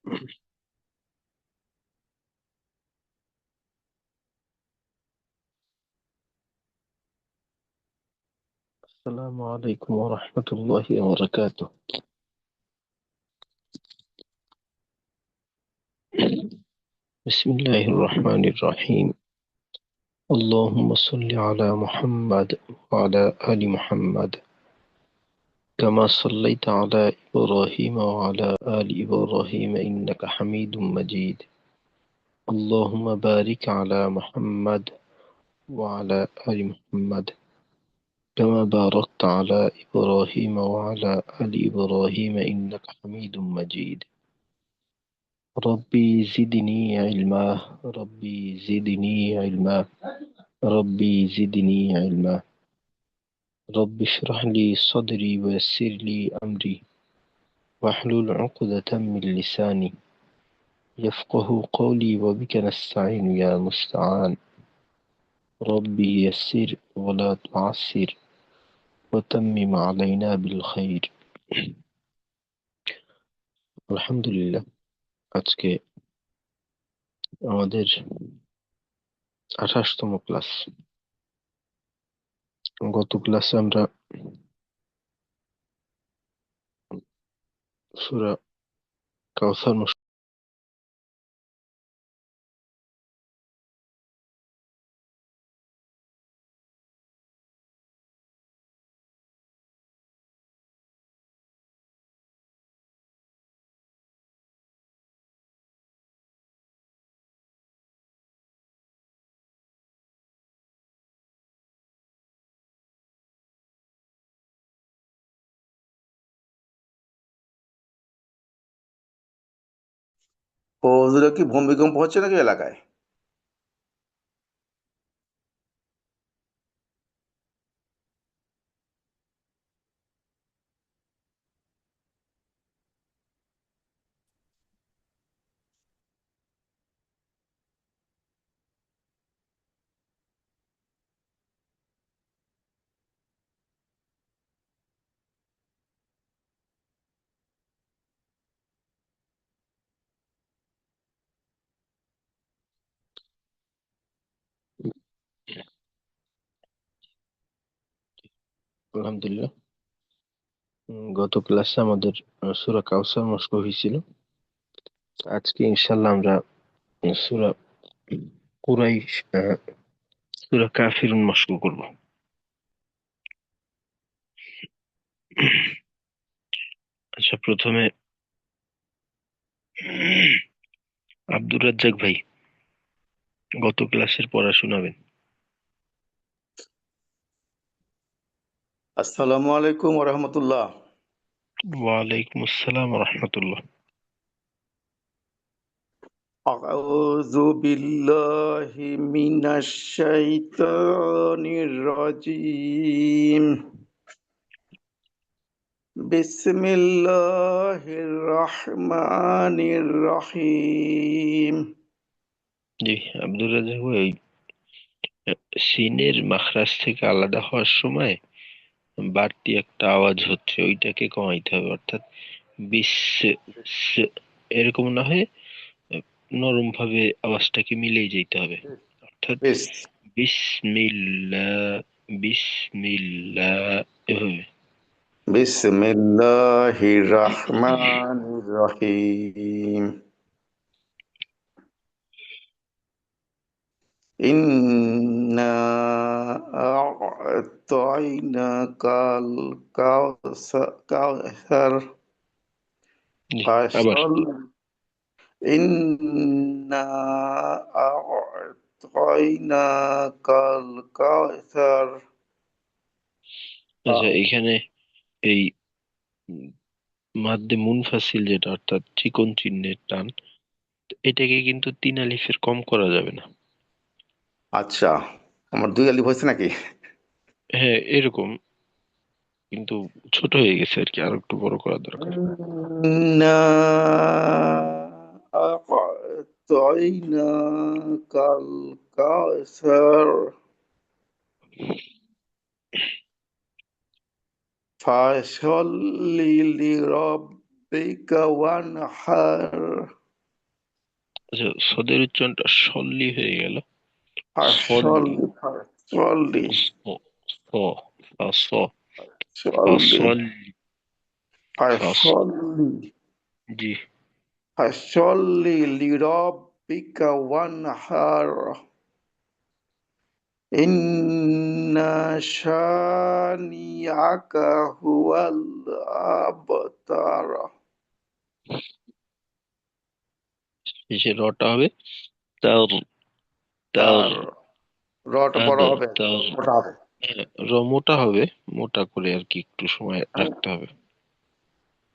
السلام عليكم ورحمة الله وبركاته. بسم الله الرحمن الرحيم. اللهم صل على محمد وعلى آل محمد كما صليت على إبراهيم وعلى آل إبراهيم إنك حميد مجيد. اللهم بارك على محمد وعلى آل محمد كما باركت على إبراهيم وعلى آل إبراهيم إنك حميد مجيد. ربي زدني علما. ربي زدني علما. ربي زدني علما. رب اشرح لي صدري ويسر لي أمري واحلل عقدة من لساني يفقه قولي وبك نستعين يا مستعان. ربي يسر ولا تعسر وتمم علينا بالخير. আলহামদুলিল্লাহ, আজকে আমাদের 28তম ক্লাস। গত ক্লাসে আমরা সূরা কাউসার ও ওদের কি ভূমিকম্প হচ্ছে নাকি এলাকায়? আলহামদুলিল্লাহ। গত ক্লাসে আমাদের সূরা কাউসার মস্ক হয়েছিল। আজকে ইনশাল্লাহ আমরা সূরা কুরাইশ সূরা কাফিরুন মস্ক করব। আচ্ছা, প্রথমে আব্দুর রাজ্জাক ভাই গত ক্লাসের পড়া শোনাবেন। আসসালামু আলাইকুম রহমতুল্লাহ। ওয়ালাইকুম আসসালাম রহমতুল্লাহ। আউযু বিল্লাহি মিনাশ শাইতানির রাজিম। বিসমিল্লাহির রহমানির রহিম। জি, আব্দুর রাজ্জাক ভাই, সিনের মাখরাজ থেকে আলাদা হওয়ার সময় বাড়তি একটা আওয়াজ হচ্ছে, ওইটাকে কমাইতে হবে। অর্থাৎ বিস স এরকম না হয়ে নরম ভাবে আওয়াজটাকে মিলিয়ে যেতে হবে। অর্থাৎ বিস বিসমিল্লাহ, বিসমিল্লাহ, এভাবে। বিসমিল্লাহির রহমানির রহিম। إنا أعطيناك الكوثر জি, আবার فصل إنا أعطيناك الكوثر আচ্ছা, এখানে এই উম, মাদ্দে মুনফাসিল যেটা, অর্থাৎ চিকন চিহ্নের টান, এটাকে কিন্তু তিন আলিফের কম করা যাবে না। আচ্ছা, আমার দুই আলিফ হয়েছে নাকি? হ্যাঁ, এরকম, কিন্তু ছোট হয়ে গেছে আর কি, আরো একটু বড় করা দরকার। إنا أعطيناك الكوثر فصل لربك ربك وانحر আচ্ছা, সদের উচ্চারণটা সল্লি হয়ে গেল। সল্লি, فصل فصل স, স, স, فصل ফসল্লি, ফস, فصل জি। فصل لربك وانحر إن شانئك هو الأبتر শেষে রটা হবে তার, তার, তার রটা আব, বড় হবে, তার, মোটা হবে। হ্যাঁ, মোটা হবে, মোটা করে আর কি একটু সময় রাখতে হবে।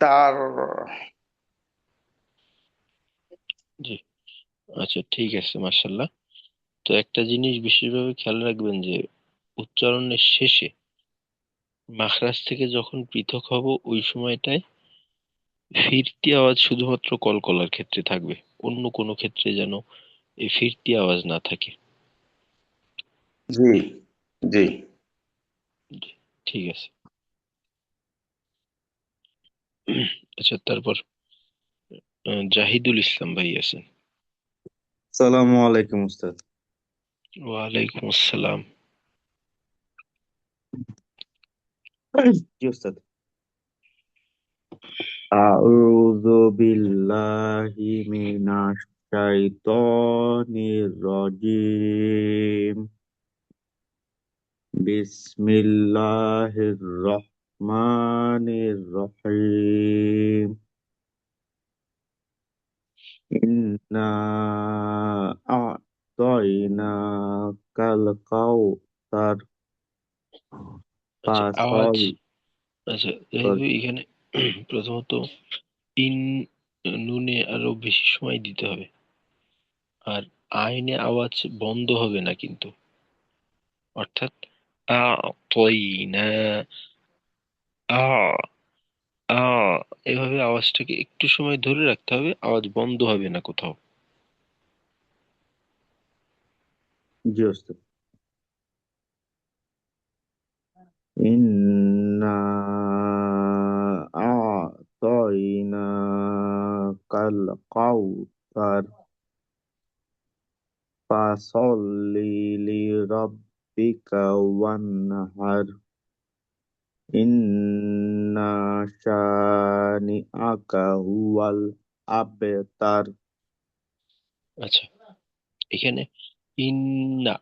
তার জি। আচ্ছা, ঠিক আছে, মার্শাল্লাহ। তো একটা জিনিস বিশেষভাবে খেয়াল রাখবেন যে উচ্চারণের শেষে মাখরাজ থেকে যখন পৃথক হব ওই সময়টায় ফিরতি আওয়াজ শুধুমাত্র কলকলার ক্ষেত্রে থাকবে, অন্য কোনো ক্ষেত্রে যেন এই ফিরতি আওয়াজ না থাকে। জি জি। জি, ঠিক আছে। আচ্ছা, তারপর জাহিদুল ইসলাম ভাই আছেন। সালামু আলাইকুম উস্তাদ। ওয়ালাইকুম আসসালাম। জি উস্তাদ। আউযু বিল্লাহি মিনাশ শাইতানির রাজিম। বিসমিল্লাহির রহমানির রহিম। ইন্না আ'তাইনাকাল কাউসার আচ্ছা, আওয়াজ, ফাসল। আচ্ছা জাহিদ ভাই, এখানে প্রথমত ইন নুনে আরো বেশি সময় দিতে হবে, আর আইনে আওয়াজ বন্ধ হবে না কিন্তু। অর্থাৎ আ, তই না, আ, আ, এভাবে আওয়াজটাকে একটু সময় ধরে রাখতে হবে, আওয়াজ বন্ধ হবে না কোথাও। জি উস্তাদ। ইন্না আ'তাইনাকাল কাউসার ফাসল্লি লিরাব্বিকা ওয়ানহার ইন্না শানিআকা হুয়াল আবতার। আচ্ছা, এখানে ইন্না,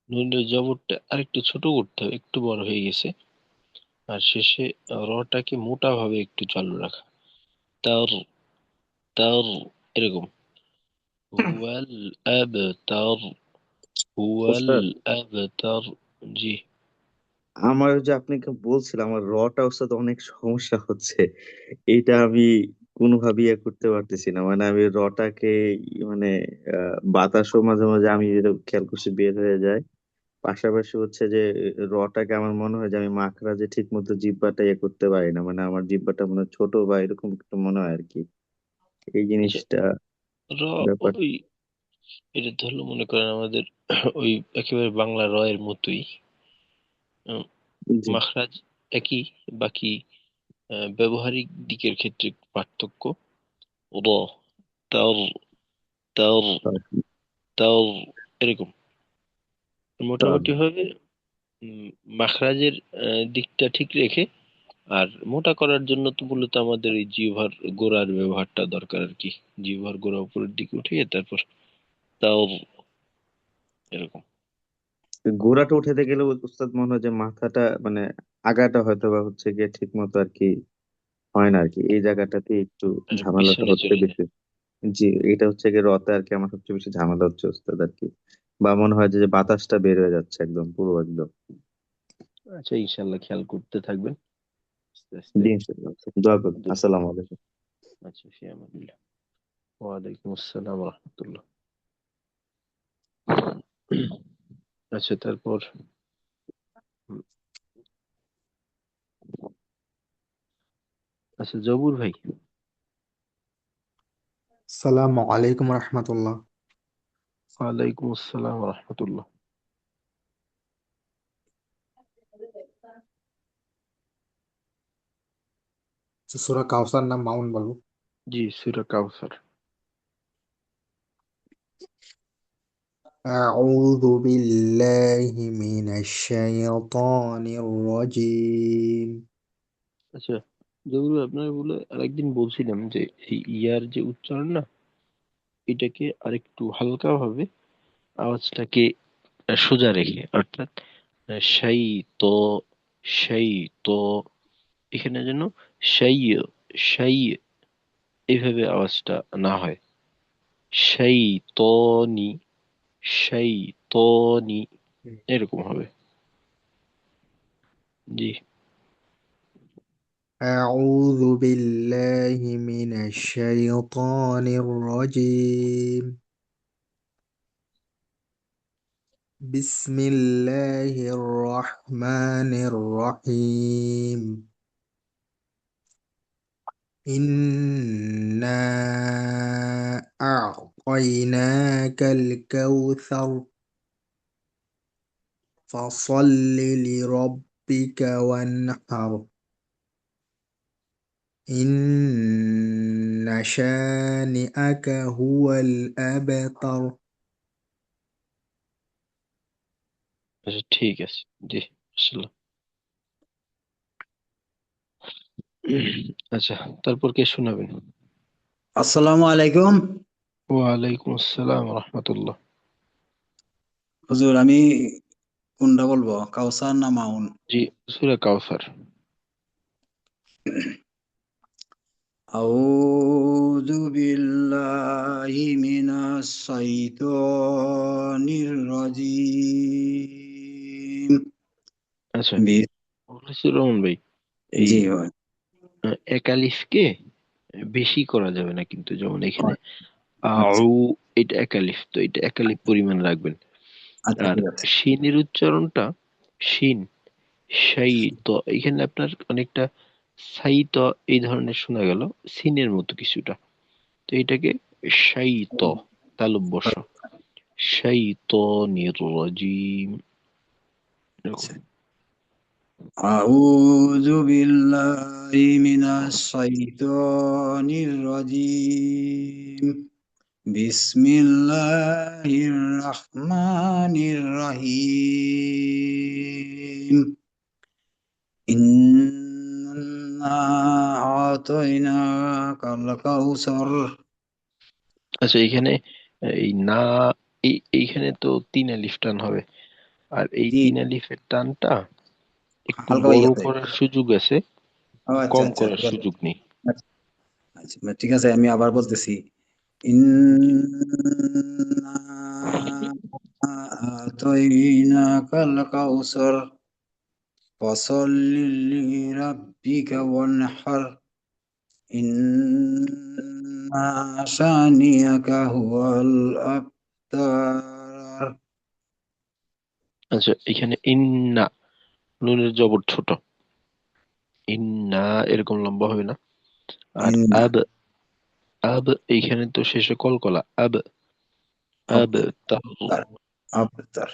নুনের জবরটা আরেকটু ছোট করতে হবে, একটু বড় হয়ে গেছে। আর শেষে রটাকে মোটা ভাবে একটু চালু রাখা, তার, তার, এরকম। হুয়াল আবতার, হুয়াল ওস্তাদ, আবতার। জি। আমার যে আপনাকে বলছিলাম আমার রটা ওস্তাদ অনেক সমস্যা হচ্ছে। এটা আমি কোনোভাবেই করতে পারতেছি না, মানে আমি রটাকে মানে বাতাসও মাঝে মাঝে আমি যেটা খেয়াল করছি বের হয়ে যায়। পাশাপাশি হচ্ছে যে রটাকে আমার মনে হয় যে আমি মাখরাজে ঠিক মতো জিহ্বাটা করতে পারি না, মানে আমার জিহ্বাটা মনে হয় ছোট বা এরকম একটু মনে হয় আর কি, এই আচ্ছা, জিনিসটা র, ব্যাপার। ওই, এটা ধরলো মনে করেন আমাদের ওই একেবারে বাংলা র এর মতোই, উম, জি। মাখরাজ একই, বাকি ব্যবহারিক দিকের ক্ষেত্রে পার্থক্য। র, তার, তার, তার, এরকম তার মোটামুটি ভাবে উম, মাখরাজের দিকটা ঠিক রেখে। আর মোটা করার জন্য তো মূলত আমাদের এই জিহ্বার গোড়ার ব্যবহারটা দরকার আর কি। জিহ্বার গোড়া উপরের দিকে উঠিয়ে তারপর তাও, এরকম। গোড়াটা উঠাতে গেলে উস্তাদ মনে হয় যে মাথাটা মানে আগাটা হয়তো বা হচ্ছে গিয়ে ঠিক মতো আর কি হয় না আর কি, এই জায়গাটাতে একটু ঝামেলাটা পিছনে হচ্ছে চলে যায়। বেশি। জি, এটা হচ্ছে গিয়ে রতে আর কি আমার সবচেয়ে বেশি ঝামেলা হচ্ছে উস্তাদ আর কি, বা মনে হয় যে বাতাসটা বের হয়ে যাচ্ছে একদম পুরো একদম। আচ্ছা, ইনশাল্লাহ খেয়াল করতে থাকবেন আস্তে আস্তে। জি ইনশাআল্লাহ। দোয়া করুন। দ্রুত। আসসালামু আলাইকুম। আচ্ছা, ফি আমানিল্লাহ। ওয়ালাইকুম আসসালাম ওয়া রাহমাতুল্লাহ। আচ্ছা, তারপর উম, আচ্ছা জবুর ভাই। সালামু আলাইকুম রহমতুল্লাহ। ওয়ালাইকুম আসসালাম ওয়া রাহমাতুল্লাহ। সূরা কাউসার নাম মাউন বলবো। জি, সূরা কাউসার। أعوذ بالله من الشيطان الرجيم। আচ্ছা, যেগুলো আপনার বলে আরেকদিন বলছিলাম যে এই ইয়ার যে উচ্চারণ না, এটাকে আরেকটু হালকা ভাবে আওয়াজটাকে সোজা রেখে, অর্থাৎ সেই তো, সেই তো, এখানে যেন সেই, সেই এইভাবে আওয়াজটা না হয়। সেই তো নি, সেই তো নি, এরকম হবে। জি। أعوذ بالله من الشيطان الرجيم. بسم الله الرحمن الرحيم. إنا أعطيناك الكوثر فصل لربك وانحر إن شانئك هو الأبتر. আচ্ছা, ঠিক আছে। জি, আসসালাম। আচ্ছা, তারপর কে শোনাবেন? আসসালামু আলাইকুম। ওয়ালাইকুম আসসালাম রহমতুল্লাহ। হুজুর, আমি কোনটা বলবো, কাউসার না মাউন? জি, সূরা কাউসার। আউযু বিল্লাহি মিনাশ শাইতানির রাজীম। আচ্ছা, বি- মুখলেসুর রহমান ভাই, এই জি ভাই। একালিফকে বেশি করা যাবে না কিন্তু, যেমন এখানে আচ্ছা আউ, এটা একালিফ, তো এটা একালিফ পরিমাণ রাখবেন। আচ্ছা, আর ঠিক আছে। শিনের উচ্চারণটা শিন, সাই, তো এখানে আপনার অনেকটা সাই তো এই ধরনের শোনা গেল, সিনের মতো কিছুটা। তো এটাকে সাই তো, তালব্য বর্ষ, সাই তো নির্রজিম, এরকম। আচ্ছা। আউযু বিল্লাহি মিনাশ শাইতানির রাজীম। বিসমিল্লাহির রহমানির রহিম। ইন্না আতাইনাকাল কাউসার। আচ্ছা, এখানে এই না, এইখানে তো তিন আলিফ টান হবে, আর এই জি, তিন আলিফের টানটা একটু হালকা হয়ে বড় গেছে। করার সুযোগ আছে, ও আচ্ছা কম আচ্ছা, করার ঠিক আছে। সুযোগ নেই। আচ্ছা আচ্ছা, ঠিক আছে, আমি আবার বলতেছি। ইন্না আতাইনাকাল কাউসার ফসল্লি লিরাব্বিকা ওয়ানহার ইন্না শানিয়াকা হুয়াল আবতার। আচ্ছা, এখানে ইন্না, নুনের জবর ছোট, ইন্না এরকম লম্বা হবে না। আর ইন্না আব, আব এইখানে তো শেষে কলকলা, আব, আব তার, আবতার আবতার।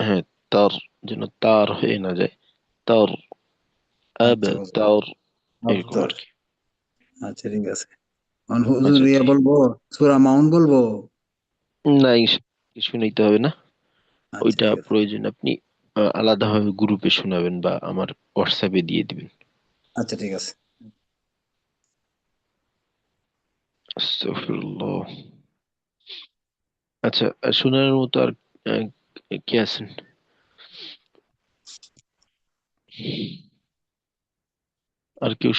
হ্যাঁ, তার, যেন তার হয়ে না যায়, তার, আব আচ্ছা হুজুর, তার, এরকম আবতার। আর কি। আচ্ছা ঠিক আছে। হুজুর আচ্ছা, ইয়ে ঠিক। বলবো, সূরা মাউন বলবো? না, কিছু নিতে হবে না। আচ্ছা ওইটা ঠিক আছে। প্রয়োজন আপনি আলাদাভাবে গ্রুপে শোনাবেন বা আমার হোয়াটসঅ্যাপে দিয়ে দিবেন। আচ্ছা ঠিক আছে। আস্তাগফিরুল্লাহ। আচ্ছা, শোনার মতো আর আহ, কে আছেন? আর কেউ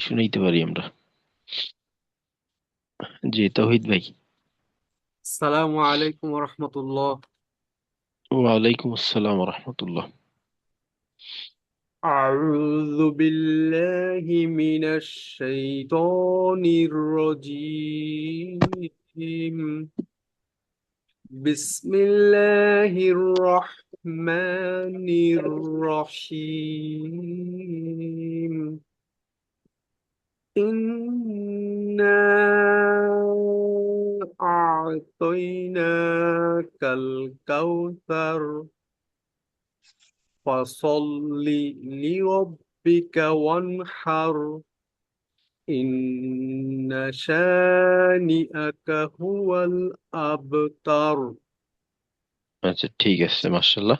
শুনাইতে পারি আমরা? জি, তাওহিদ ভাই। السلام عليكم ورحمة الله. ওয়ালাইকুম আসসালাম রহমতুল্লাহ। أعوذ بالله من الشيطان الرجيم. بسم الله الرحمن الرحيم. إنا أعطيناك الكوثر فصل لربك وانحر ইন্না শানিআকা হুয়াল আবতার। আচ্ছা ঠিক আছে, মাশাআল্লাহ।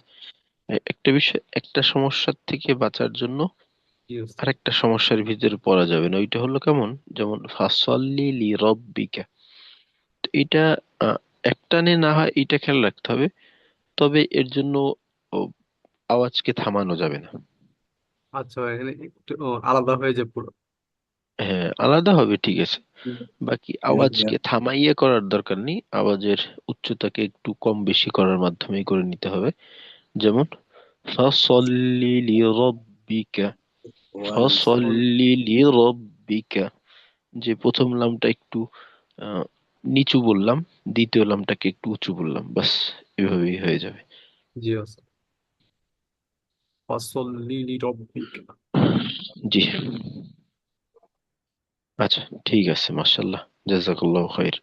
একটা বিষয়, একটা সমস্যার থেকে বাঁচার জন্য জি ওস্তাদ। আরেকটা সমস্যার ভিতরে পড়া যাবে না। ওইটা হলো কেমন, যেমন ফাসল্লি লি রব্বিকা, তো এটা আহ, একটানে না হয় এটা খেয়াল রাখতে হবে। তবে এর জন্য ও, আওয়াজকে থামানো যাবে না। আচ্ছা ভাই, এখানে একটু আলাদা হয়ে যায় পুরো। হ্যাঁ, আলাদা হবে, ঠিক আছে। বাকি আওয়াজকে থামাইয়ে করার দরকার নেই, আওয়াজের উচ্চতাকে একটু কম বেশি করার মাধ্যমেই করে নিতে হবে। যেমন ফাসল্লি লিরাব্বিকা, ফাসল্লি লিরাব্বিকা, যে প্রথম লামটা একটু আহ, নিচু বললাম, দ্বিতীয় লামটাকে একটু উঁচু বললাম, বাস এভাবেই হয়ে যাবে। জি ওস্তাদ। ফাসল্লি লিরাব্বিকা। জি। আচ্ছা ঠিক আছে, মাশাআল্লাহ, জাযাকাল্লাহু খাইর।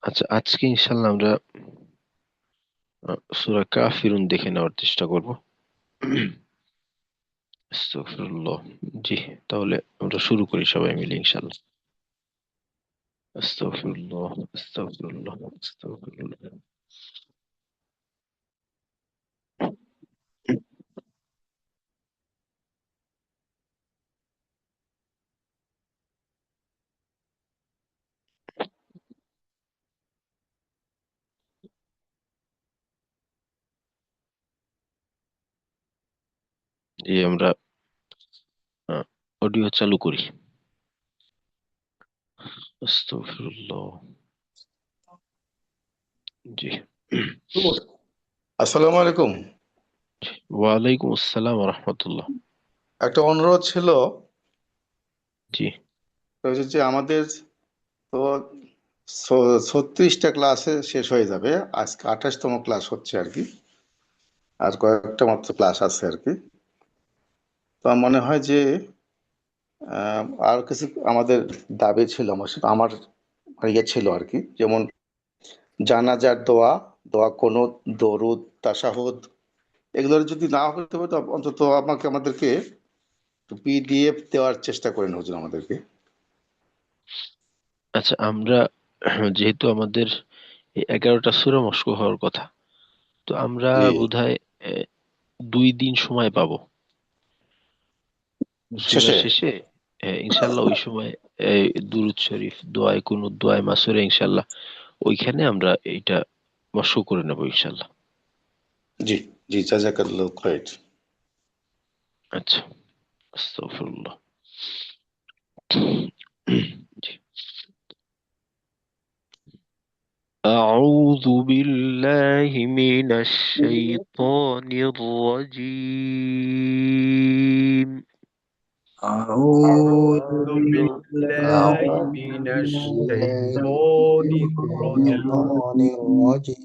আচ্ছা, আজকে ইনশাআল্লাহ আমরা সূরা কাফিরুন দেখে নেওয়ার চেষ্টা করব। আস্তাগফিরুল্লাহ। জি, তাহলে আমরা শুরু করি সবাই মিলে ইনশাআল্লাহ। আস্তাগফিরুল্লাহ, আস্তাগফিরুল্লাহ, আস্তাগফিরুল্লাহ। জি, আমরা অডিও চালু করি। আস্তাগফিরুল্লাহ। জি। আসসালামু আলাইকুম। ওয়ালাইকুম আসসালাম ওয়া রাহমাতুল্লাহ। একটা অনুরোধ ছিল, জি। তো হচ্ছে যে আমাদের তো 36টা ক্লাসে শেষ হয়ে যাবে, আজকে 28তম ক্লাস হচ্ছে আর কি, আর কয়েকটা মাত্র ক্লাস আছে আর কি। তো আমার মনে হয় যে আর কিছু আমাদের দাবি ছিল, আমার ইয়ে ছিল আর কি, যেমন জানাজার দোয়া, দোয়া কুনুত, দরুদ, তাশাহুদ, এগুলোর যদি না হতে পারে তো অন্তত আমাদেরকে পিডিএফ দেওয়ার চেষ্টা করেন হুজুর আমাদেরকে। আচ্ছা, আমরা যেহেতু আমাদের এই 11টা সূরা মস্ক হওয়ার কথা, তো আমরা জি, বোধহয় 2 দিন সময় পাবো সূরা শেষে। শেষে। ইনশাল্লাহ ওই সময় দুরূদ শরীফ, দোয়ায়ে কুনুত, দোয়ায়ে মাসুরা, ইনশাল্লাহ ওইখানে আমরা এইটা মস্ক করে নেবো ইনশাল্লাহ। জি, জি, জাজাকাল্লাহ খাইর। আচ্ছা, আস্তাগফিরুল্লাহ। জি। أعوذ بالله من الشيطان الرجيم. أعوذ أعوذ بالله بالله أعوذ من بالله الشيطان من الشيطان الرجيم. الرجيم.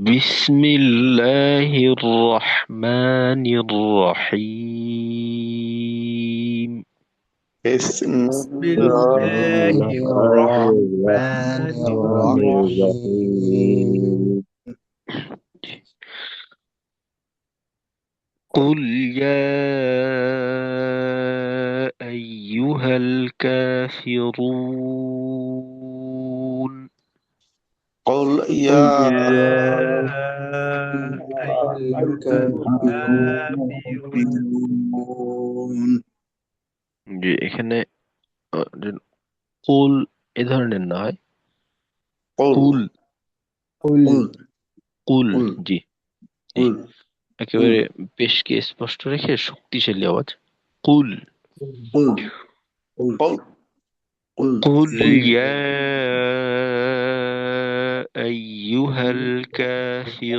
بسم الله الرحمن الرحيم. بسم বিসমিল্লাহ। بسم الله الله الرحمن الرحمن الرحيم. الرحيم. قل يا أيها الكافرون. قل قل يا يا أيها الكافرون. الكافرون. যে এখানে যে কুল এ ধরনের নয়, قل কুল, قل قل কুল। قل জি, জি, قل قل একেবারে পেশকে স্পষ্ট রেখে শক্তিশালী আওয়াজ, কুল। قل قل قل قل قل قل يا أيها الكافرون.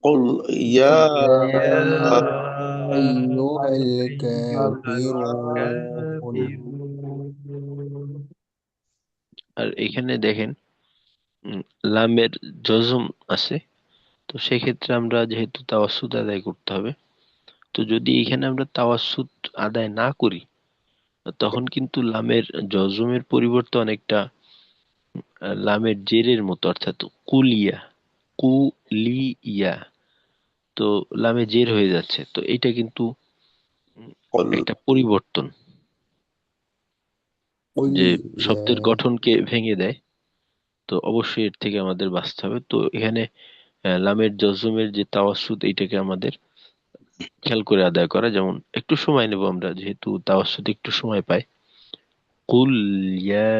قل قل يا يا يا أيها أيها الكافرون. الكافرون. আর এখানে দেখেন উম, লামের জজম আছে, তো সেক্ষেত্রে আমরা যেহেতু তাওয়াসসুদ আদায় করতে হবে, তো যদি এখানে আমরা তাওয়াসসুদ আদায় না করি, তখন কিন্তু লামের জজমের পরিবর্তে অনেকটা লামের জেরের মতো, অর্থাৎ কুলিয়া, কু ইয়া, তো লামে জের হয়ে যাচ্ছে, তো এটা কিন্তু قل একটা পরিবর্তন قل যে يا শব্দের গঠনকে ভেঙে দেয়। তো অবশ্যই এর থেকে আমাদের বাঁচতে হবে। তো এখানে লামের জজমের যে তাওয়াসসুত, এইটাকে আমাদের খেয়াল করে আদায় করা। যেমন একটু সময় নেব আমরা, যেহেতু তাওয়াসসুত একটু সময় পাই। কুল ইয়া,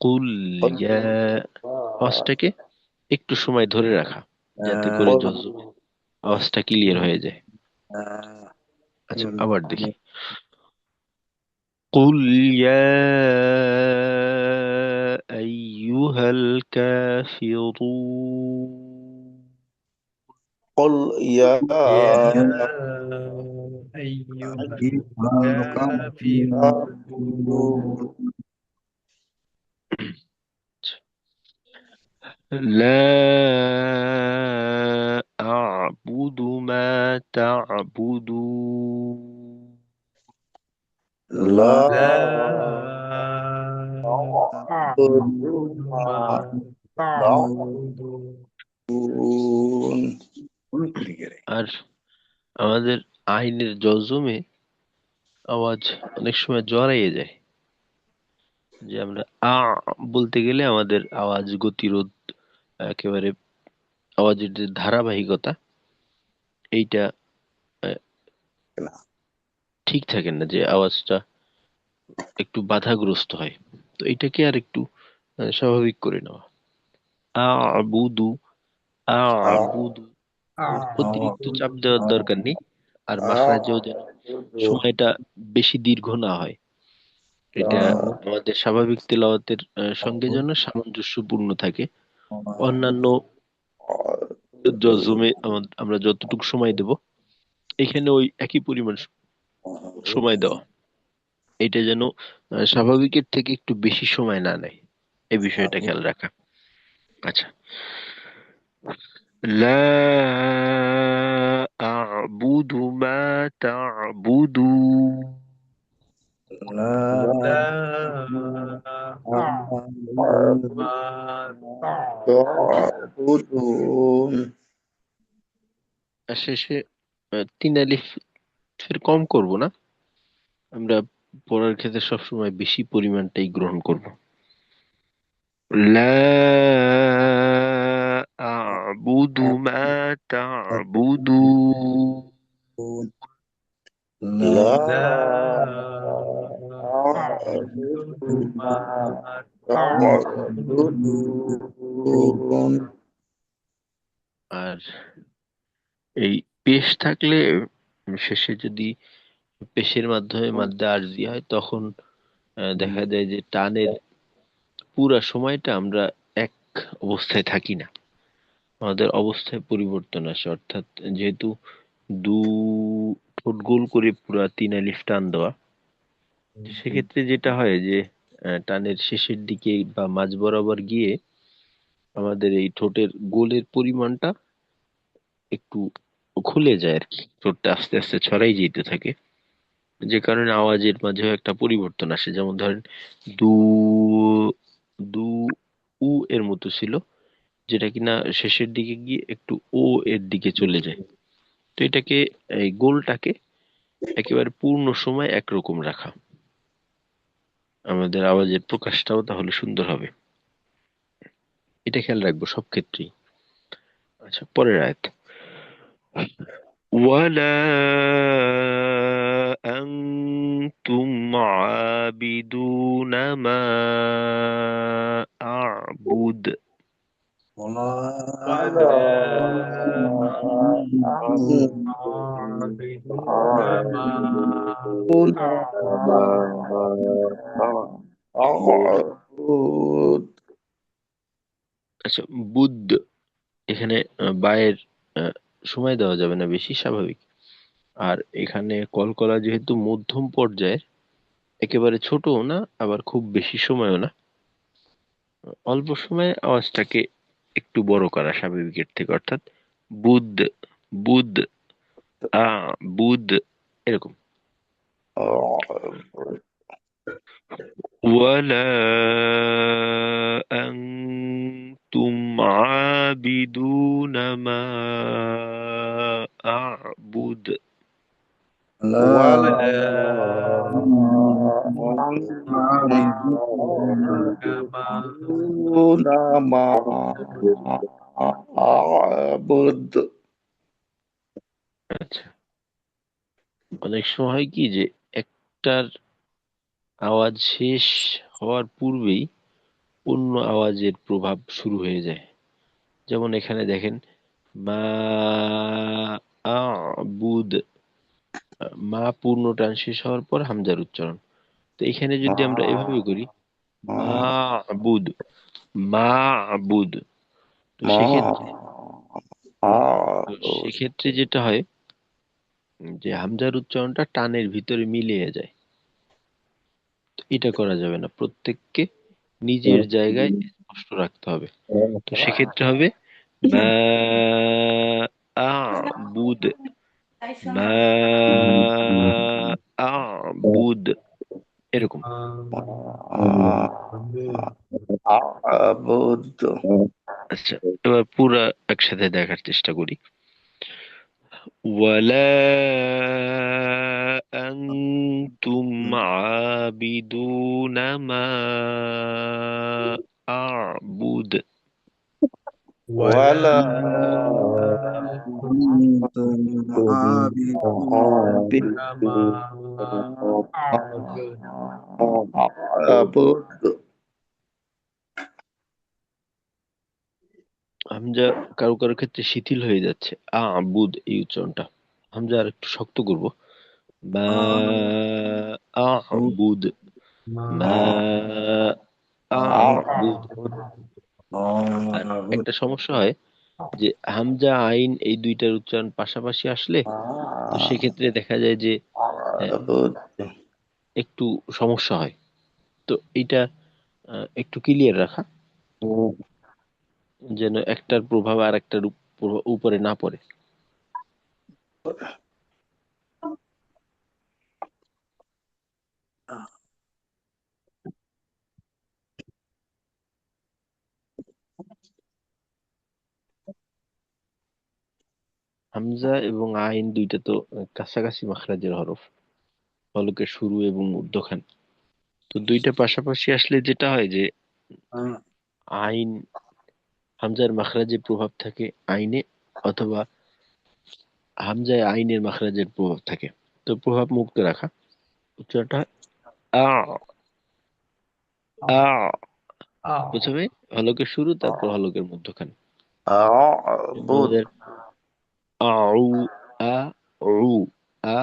কুল قل ইয়া, আওয়াজটাকে একটু সময় ধরে রাখা, যাতে করে قل জজমের আওয়াজটা ক্লিয়ার হয়ে যায়। আচ্ছা, আবার দেখি। قل يا أيها الكافرون. قل يا يا أيها الكافرون الكافرون لا أعبد ما تعبدون. لا لا أعبد أعبد ما ما تعبدون تعبدون আর আমাদের আইনের জজমে আওয়াজ অনেক সময় জড়াইয়ে যায়, যে আমরা বলতে গেলে আমাদের আওয়াজ গতিরোধ, একেবারে আওয়াজের যে ধারাবাহিকতা, এইটা আহ, ঠিক থাকে না, যে আওয়াজটা একটু বাধাগ্রস্ত হয়। তো এটাকে আর একটু স্বাভাবিক করে নেওয়া। আবুদু, আবুদু, অতিরিক্ত চাপ দেওয়ার দরকার নেই। আর মাখরাজেও যেন সময়টা বেশি দীর্ঘ না হয়, এটা আমাদের স্বাভাবিক তেলাওয়াতের সঙ্গে যেন সামঞ্জস্যপূর্ণ থাকে। অন্যান্য জজমে আমরা যতটুকু সময় দেব, এখানে ওই একই পরিমাণ সময় দেওয়া, এটা যেন স্বাভাবিকের থেকে একটু বেশি সময় না নেয়, এই বিষয়টা খেয়াল রাখা। আচ্ছা, لا أعبد ما تعبدون. لا لا أعبد ما تعبدون تعبدون আর শেষে তিন আলিফ ফের কম করব না, আমরা পড়ার ক্ষেত্রে সবসময় বেশি পরিমাণটাই গ্রহণ করব। لا أعبد ما تعبدون. لا لا أعبد أعبد ما ما تعبدون تعبدون আর এই পেশ থাকলে শেষে যদি পেশের মাধ্যমে মাদ্দা আরজি হয়, তখন দেখা যায় যে টানের পুরা সময়টা আমরা এক অবস্থায় থাকি না, আমাদের অবস্থায় পরিবর্তন আসে। অর্থাৎ যেহেতু দু ঠোঁট গোল করে পুরা তিন আলিফ টান দেওয়া, সেক্ষেত্রে যেটা হয় যে টানের শেষের দিকে বা মাঝ বরাবর গিয়ে আমাদের এই ঠোঁটের গোলের পরিমাণটা একটু খুলে যায় আর কি, ঠোঁটটা আস্তে আস্তে ছড়াই যেতে থাকে, যে কারণে আওয়াজের মাঝেও একটা পরিবর্তন আসে। যেমন ধরেন দু, দু, উ এর মতো ছিল, যেটা কিনা শেষের দিকে গিয়ে একটু ও এর দিকে চলে যায়। তো এটাকে, এই গোলটাকে একেবারে পূর্ণ সময় একরকম রাখা, আমাদের আওয়াজের প্রকাশটাও তাহলে সুন্দর হবে। এটা খেয়াল রাখবো সব ক্ষেত্রেই। আচ্ছা, পরের আয়াত। ওয়ালা আনতুম আবিদুনা মা আ'বুদ। ولا ولا أنتم عابدون ما أعبد أعبد আচ্ছা, বুদ্ধ, এখানে বায়ের আহ, সময় দেওয়া যাবে না বেশি, স্বাভাবিক। আর এখানে কলকলা যেহেতু মধ্যম পর্যায়ের, একেবারে ছোটও না আবার খুব বেশি সময়ও না, অল্প সময়ে আওয়াজটাকে একটু বড় করা স্বাভাবিকের থেকে। অর্থাৎ বুদ্ধ, বুদ্ধ, আ, বুদ্ধ, এরকম। ولا أنتم عابدون ما أعبد لا ولا ولا أنتم عابدون كما عابدون ما أعبد। আচ্ছা, অনেক সময় হয় কি যে একটার আওয়াজ শেষ হওয়ার পূর্বেই অন্য আওয়াজের প্রভাব শুরু হয়ে যায়। যেমন এখানে দেখেন, মা আবুদ, মা পূর্ণ টান শেষ হওয়ার পর হামজার উচ্চারণ। তো এখানে যদি আমরা এভাবে করি, মা আবুদ, মা আবুদ, তো সেক্ষেত্রে যেটা হয় যে হামজার উচ্চারণটা টানের ভিতরে মিলিয়ে যায়। তো এটা করা যাবে না, প্রত্যেককে নিজের জায়গায় স্পষ্ট রাখতে হবে। তো সেক্ষেত্রে হবে মা আবুদ, মা আবুদ, এরকম। أعبد আচ্ছা, এবার পুরা একসাথে দেখার চেষ্টা করি। ولا أنتم عابدون ما أعبد ولا ولا أنتم عابدون كما أعبد أعبد হামজা কারো কারো ক্ষেত্রে শিথিল হয়ে যাচ্ছে, আবুদ এই উচ্চারণটা। হামজা আর একটু শক্ত করব, মা আবুদ, মা আবুদ। আর একটা সমস্যা হয় যে হামজা আইন এই দুইটার উচ্চারণ পাশাপাশি আসলে, তো সেক্ষেত্রে দেখা যায় যে আহ, أعبد একটু সমস্যা হয়। তো এইটা একটু ক্লিয়ার রাখা, যেন একটার প্রভাব আর একটার উপরে না পড়ে। হামজা এবং আইন দুইটা তো কাছাকাছি মাখরাজের হরফ, হলকের শুরু এবং মধ্যখান। তো দুইটা পাশাপাশি আসলে যেটা হয় যে আইন, হামজার মাখরাজে প্রভাব থাকে আইনে, অথবা হামজায় আইনের মাখরাজের প্রভাব থাকে। তো প্রভাব মুক্ত রাখা উচ্চারণটা আ আ, প্রথমে হলকের শুরু, তারপর হলকের মধ্যখান। أعبد আমাদের আউ, আ উ, আ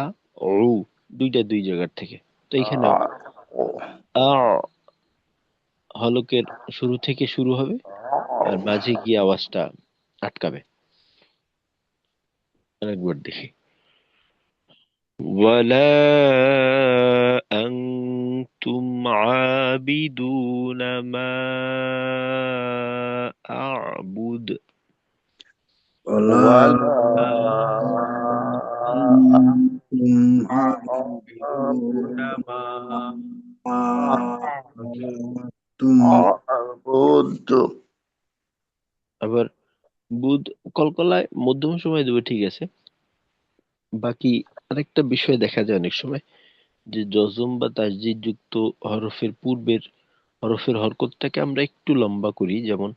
উ, দুইটা দুই জায়গার থেকে। তো এখানেও আ হলকের শুরু থেকে শুরু হবে, আর মাঝে গিয়ে আওয়াজটা আটকাবে। আরেকবার দেখি, ولا أنتم عابدون ما أعبد ولا ولا أنتم عابدون كما ما أعبد عبدتم أعبد আবার বুধ কলকলায় মধ্যম সময় দেবে, ঠিক আছে। বাকি আরেকটা বিষয় দেখা যায় অনেক সময় যে জজম বা তাসদিদ যুক্ত হরফের পূর্বের হরফের হরকতটাকে আমরা একটু লম্বা করি। যেমন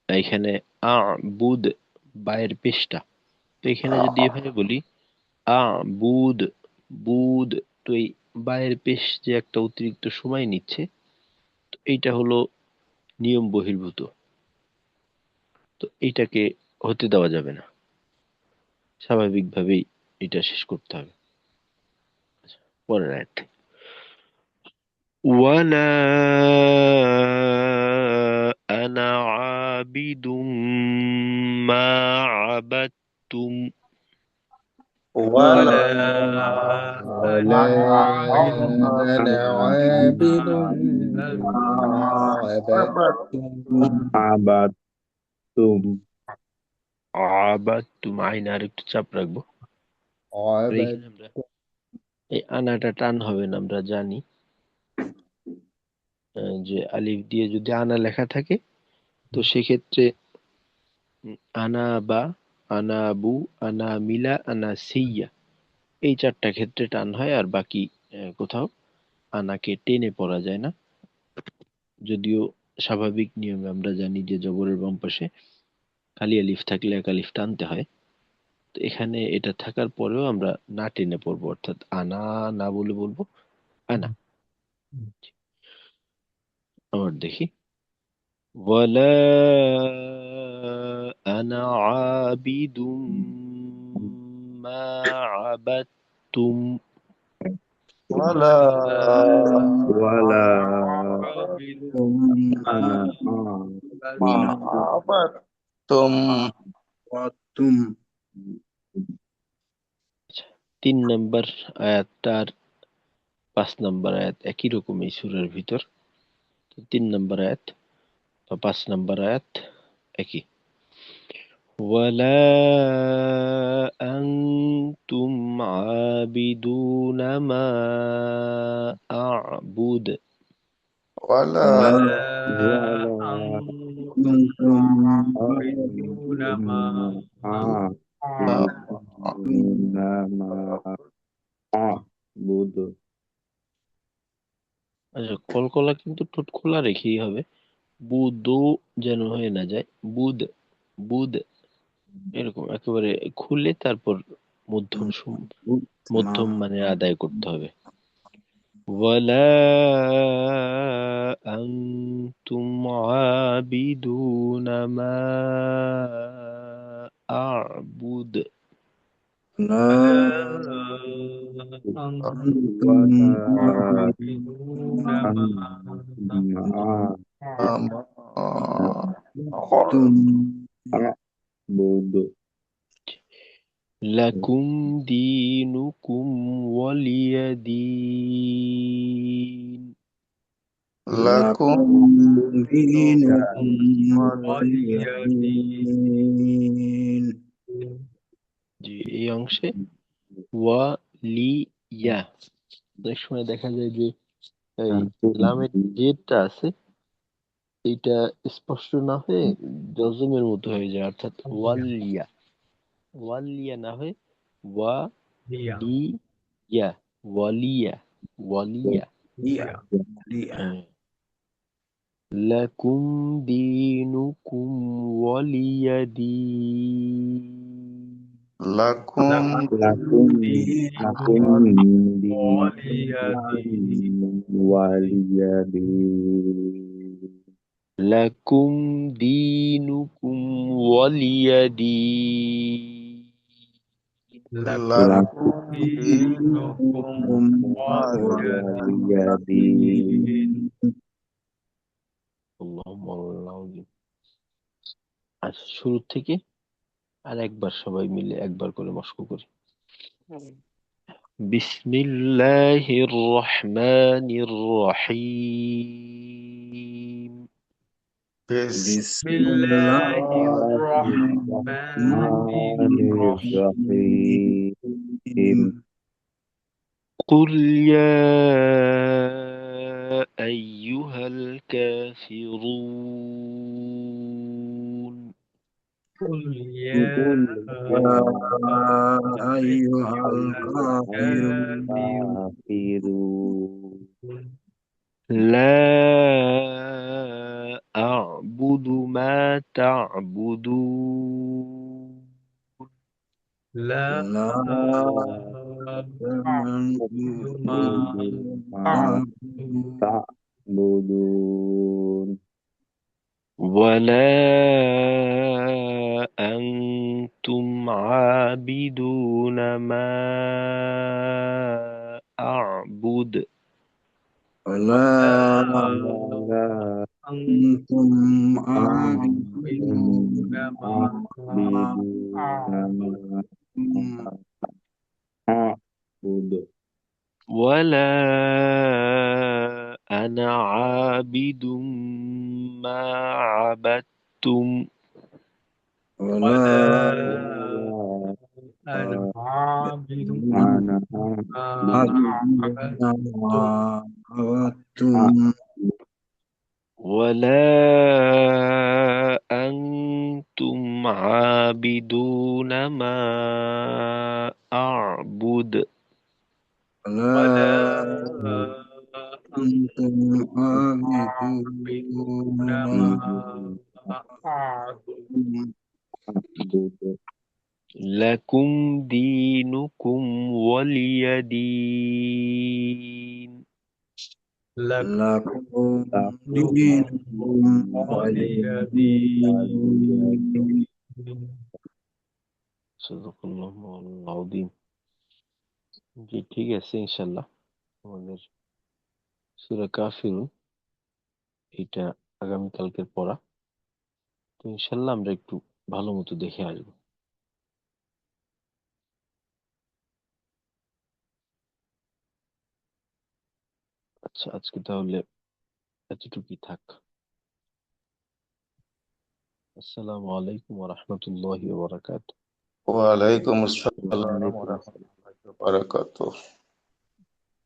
এখানে আ বুদ, বায়ের পেশটা, তো এখানে যদি এভাবে বলি আ বুদ, বুদ, তো এই বায়ের পেশ যে একটা অতিরিক্ত সময় নিচ্ছে, তো এইটা হলো নিয়ম বহির্ভূত। তো এইটাকে হতে দেওয়া যাবে না, স্বাভাবিকভাবেই এটা শেষ করতে হবে। পরের আয়াত, ولا أنا عابد ما عبدتم ولا ولا ولا أنا أنا عابد ما عبدتم আবাতুম عبدتم আইন আর একটু চাপ রাখবো। আর عبد এইখানে আমরা এই আনাটা টান হবে না, আমরা জানি। যে আলিফ দিয়ে যদি আনা লেখা থাকে তো সেক্ষেত্রে আনা বা, আনা আবু, আনা মিলা, আনা সিয়া, এই চারটা ক্ষেত্রে টান হয়, আর বাকি কোথাও আনাকে টেনে পড়া যায় না। যদিও স্বাভাবিক নিয়মে আমরা জানি যে জবরের বাম পাশে খালি আলিফ থাকলে এক আলিফ টানতে হয়। তো এখানে এটা থাকার পরেও আমরা না টেনে পড়বো, অর্থাৎ আনা না বলে বলবো আনা। আবার দেখি, ওয়ালা আনা আবিদুম মা আবাদতুম। ولا ওয়ালা ثم আনা ما عبدتم عبدتم 3 নম্বর আয়াতটার 5 নম্বর আয়াত একই রকম এই সূরার ভিতর। তো 3 নম্বর আয়াত বা 5 নম্বর আয়াত একই। ولا أنتم عابدون ما أعبد. ولا ولا ولا أنتم أنتم عابدون ما আচ্ছা, কলকলা কিন্তু ঠোঁট খোলা রেখেই হবে, বুদো যেন হয়ে না যায়। বুদ, বুদ, এরকম একেবারে খুলে তারপর মধ্যম মধ্যম মানে আদায় করতে হবে। ولا أنتم عابدون ما أعبد. ولا أنتم أنتم عابدون ما عبدتم لكم دينكم ولي دين. لكم لكم دينكم ولي ولي دين জি, এই অংশে ওয়ালিয়া অনেক সময় দেখা যায় যে এই লামের জেরটা আছে এইটা স্পষ্ট না হয়ে জজমের মতো হয়ে যায়, অর্থাৎ ওয়ালিয়া, ওয়ালিয়া না হয়ে ওয়া লি ইয়া, ওয়ালিয়া, ওয়ালিয়া। لي হ্যাঁ। লাকুম দীনুকুম ওয়ালিয়া দীন। لكم লাকুম دينكم ولي دين ওয়ালিয়াদিন। লাকুম দীনুকুম ওয়ালিয়া দীন। لكم لكم লাকুম دينكم ولي ওয়ালিয়াদিন। دين আল্লাহুম্মা আল্লাহুম। আচ্ছা, শুরু থেকে আর একবার সবাই মিলে একবার করে মস্ক করি। বিসমিল্লাহির রহমানির রহিম। بسم بسم الله الله الرحمن الرحيم রহমানির قل يا أيها الكافرون. قل يا قل يا أيها أيها الكافرون الكافرون لا أعبد ما تعبدون. لا لا أعبد ما أعبد ما تعبدون تعبدون ولا أنتم عابدون ما أعبد. ولا ولا أنتم أنتم أنتم عابدون عابدون ما عابدون أعبد ما ما أعبد ولا أنا عابد ما عبدتم. ولا ولا ولا أنا عابد أنا ما عابد عبدون عبدتم ما عبدتم ولا أنتم عابدون ما أعبد ولا أنتم عابدون ما لكم دينكم ولي دين. لكم دينكم ولي دين. صدق الله العظيم. জি ঠিক আছে ইনশাল্লাহ আমাদের সূরা কাফিরুন এটা আগামীকালকের পড়া, তো ইনশাল্লাহ আমরা একটু ভালো মতো দেখে আসবো। আচ্ছা আজকে তাহলে এতটুকুই থাক। আসসালামু আলাইকুম ওয়া রাহমাতুল্লাহি ওয়া বারাকাতুহু। ওয়ালাইকুম আসসালাম ওয়ালাইকুম ওয়া আসসালাম। রাহমাতুল্লাহি ওয়া বারাকাতুহু।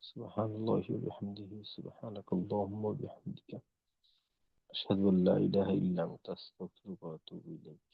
সুবহানাল্লাহি ওয়া বিহামদিহি সুবহানাকাল্লাহুম্মা ওয়া বিহামদিকা আশহাদু আল্লা ইলাহা ইল্লা আনতা আস্তাগফিরুকা ওয়া আতুবু ইলাইক।